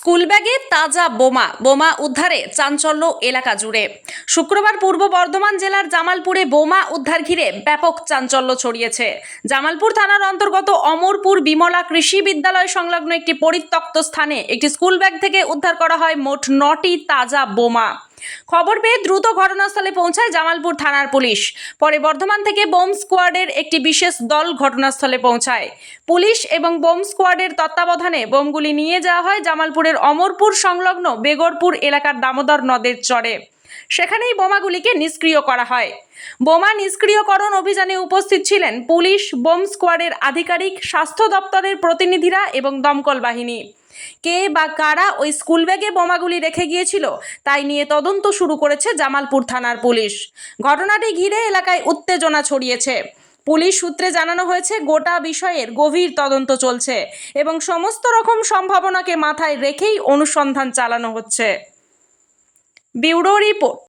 School ব্যাগে তাজা বোমা উদ্ধারে চাঞ্চল্য এলাকা জুড়ে। শুক্রবার পূর্ব বর্ধমান জেলার জামালপুরে বোমা উদ্ধার ঘিরে ব্যাপক চাঞ্চল্য ছড়িয়েছে। জামালপুর থানার অন্তর্গত অমরপুর বিমলা কৃষি বিদ্যালয় সংলগ্ন একটি পরিত্যক্ত স্থানে একটি স্কুল ব্যাগ থেকে উদ্ধার করা হয় মোট 9টি তাজা বোমা। খবর পেয়ে দ্রুত ঘটনাস্থলে পৌঁছায় জামালপুর থানার পুলিশ। পরে বর্ধমান থেকে বোম স্কোয়াডের একটি বিশেষ দল ঘটনাস্থলে পৌঁছায়। পুলিশ এবং বোম স্কোয়াডের তত্ত্বাবধানে বোমগুলি নিয়ে যাওয়া হয় জামালপুরের অমরপুর সংলগ্ন বেগরপুর এলাকার দামোদর নদের চরে। সেখানেই বোমাগুলিকে নিষ্ক্রিয় করা হয়। বোমা নিষ্ক্রিয়করণ অভিযানে উপস্থিত ছিলেন পুলিশ, বোম স্কোয়াডের আধিকারিক, স্বাস্থ্য দপ্তরের প্রতিনিধিরা এবং দমকল বাহিনী। কে বা কারা ওই স্কুল ব্যাগে বোমাগুলি রেখে গিয়েছিল তাই নিয়ে তদন্ত শুরু করেছে জামালপুর থানার পুলিশ। ঘটনাটি ঘিরে এলাকায় উত্তেজনা ছড়িয়েছে। পুলিশ সূত্রে জানানো হয়েছে গোটা বিষয়ের গভীর তদন্ত চলছে এবং সমস্ত রকম সম্ভাবনাকে মাথায় রেখেই অনুসন্ধান চালানো হচ্ছে। Bureau report.